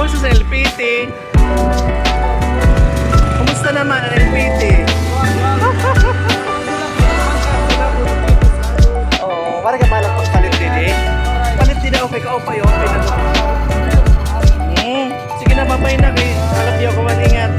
fishbowl sa LPT. Kumusta naman ang LPT? Oo, parang ka balak pang palit din eh. Palit din okay ka o pa yun. Sige na, babay na kayo. Alam niyo kung ingat.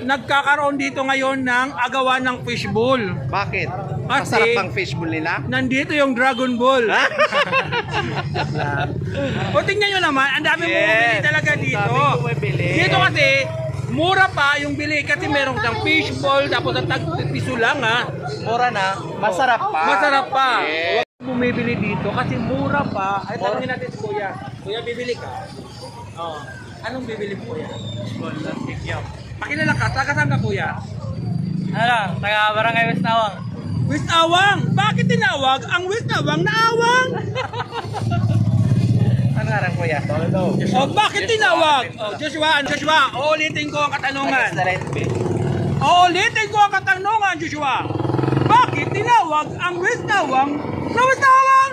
Nagkakaroon dito ngayon ng agawan ng fishbowl. Bakit? Kasi- Masarap bang fishbowl nila? Nandito yung Dragon Ball. O tingnan nyo naman, ang dami Yes. bumibili talaga dito. Daming bumibili. Dito kasi, mura pa yung bili kasi meron kang fishbowl, tapos ang tag-piso lang ha. Mura na, masarap pa. Masarap pa. Yes. Bumibili dito kasi mura pa. Ay, tanongin natin si Kuya. Kuya, bibili ka? Oo. Anong bibili mo, Kuya? Pakilala ka, taga saan ka, Kuya? Ano lang, taga Barangay West Nawang. West Awang! Bakit tinawag ang West Awang na Awang? Ano nga rin, kuya? O bakit tinawag? O Joshua, uulitin ko ang katanungan. Uulitin ko ang katanungan, Joshua. Bakit tinawag ang West Awang na West Awang?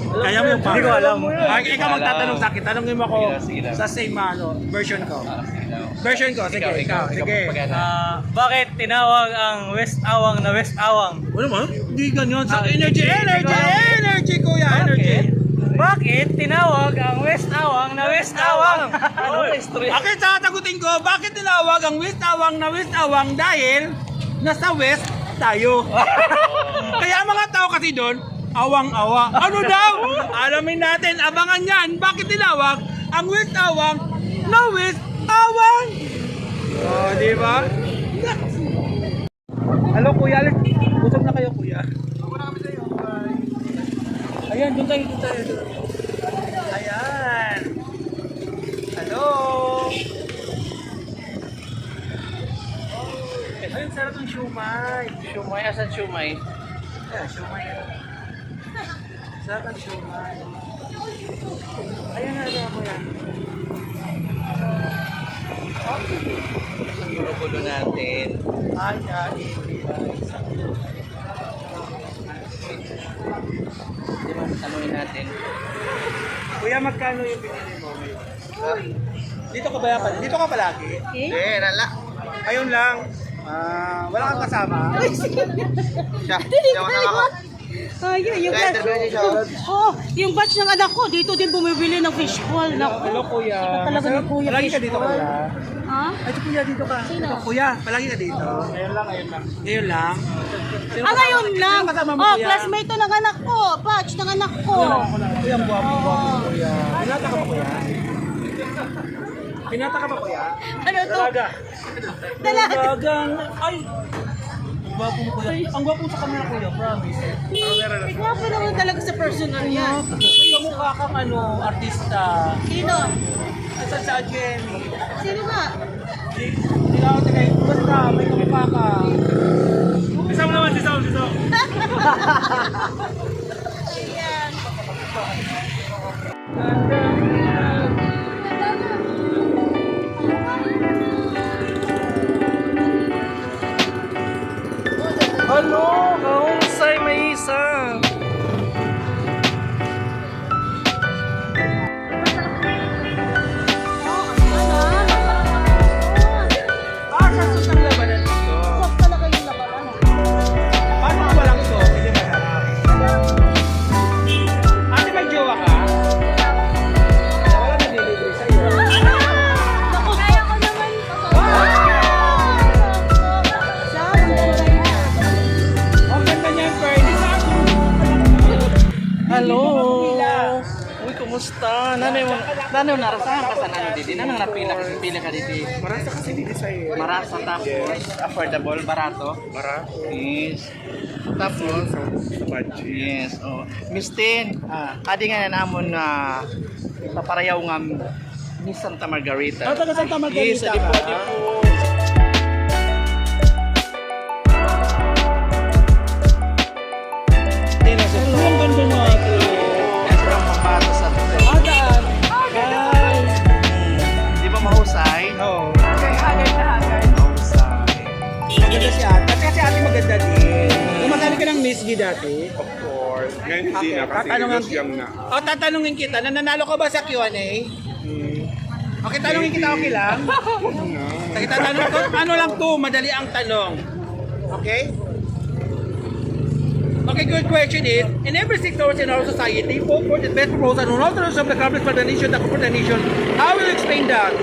Kaya mo yung Hindi ko alam. Ay, ikaw magtatanong sa akin. Tanongin mo ako Sige lang. sa same version ko. Version ko, sige, ikaw. Sige. Bakit tinawag ang West Awang na West Awang? Ano mo? Hindi ganyan. Sa energy, kuya, energy. Bakit tinawag ang West Awang na West Awang? Bakit sasagutin ko, bakit tinawag ang West Awang na West Awang dahil nasa West tayo. Kaya mga tao kasi doon, awang-awa. Ano daw? Alamin natin, abangan yan. Bakit tinawag ang West Awang na West Awang? Oh, di ba? Hello kuya, busog na kayo kuya. Ayan, doon tayo. Ayan. Hello. Ayun, sarap ng siumay. Shumay, asan shumay? Ayan, siumay. Sarap ng siumay. Ayan na, ako yan. Ang gulo-gulo natin. Di ba, tanungin natin. Kuya, magkano yung binili mo ngayon? Dito ka ba yan? Dito ka palagi? Hindi, nala. Ayun lang. Wala kang kasama. Siya lang ako. Ayun, yung Kaya batch. interview siya. Oh, yung batch ng anak ko, dito din bumibili ng fishball. Hello kuya. Sikat talaga ni Kuya Palagi ka dito fishball. kuya. Ha? Ay, ito kuya, dito ka. Sino? Ito, kuya, palagi ka dito. Ngayon lang. Ngayon lang? Sino Ah, ngayon lang. Sino kasama mo Oh, kuya? classmate to ng anak ko. Batch ng anak ko. Kuya, ang buwapo Oo. kuya. Pinata ka ba kuya? Pinata ka ba kuya? Ano to? Talaga. Dalaga. Talagang, ay. Ang gwapo mo kuya. Ang gwapo sa camera kuya, promise. Igwapo naman talaga sa personal yan. Kamukha kang artista. Sino? Asan sa Jenny? Sino nga? Hindi na ako tagay. Basta, may kamukha ka. Isang naman, isang. Ayan. Ano? Kahusay may isa. Sa sus ang labanan dito. Soft talaga yung labanan. Paano kung walang so? Hindi masarap. Ate, may jowa ka? Wala na delivery sa'yo. Naku, kaya ko naman. Ang ganda niyan, Fernie. Hello. Uy, kumusta? Nanay mo narasahan ka sa nano dito? Nanang napila ka dito? Marasa kasi dito sa'yo. Marasa tapos affordable, barato. Marasa. Yes. Tapos, yes. Oh. Miss Tin, adi nga na namon na ipaparayaw nga ni Santa Margarita. Taga Santa Margarita Yes, adi po, ka? adi po. Ang ganda mo. Yes, ang pambato sa Adaan. Hi. hindi dati? Of course. Ngayon hindi na kasi tatanungin, yung na. o, tatanungin kita, nananalo ka ba sa Q&A? Okay, tanungin kita, okay lang? Sige, tatanong ko, ano lang to, madali ang tanong. Okay? Okay, good question is, in every sector in our society, vote for the best proposal on all terms of the government for the nation, the for the nation. How will you explain that?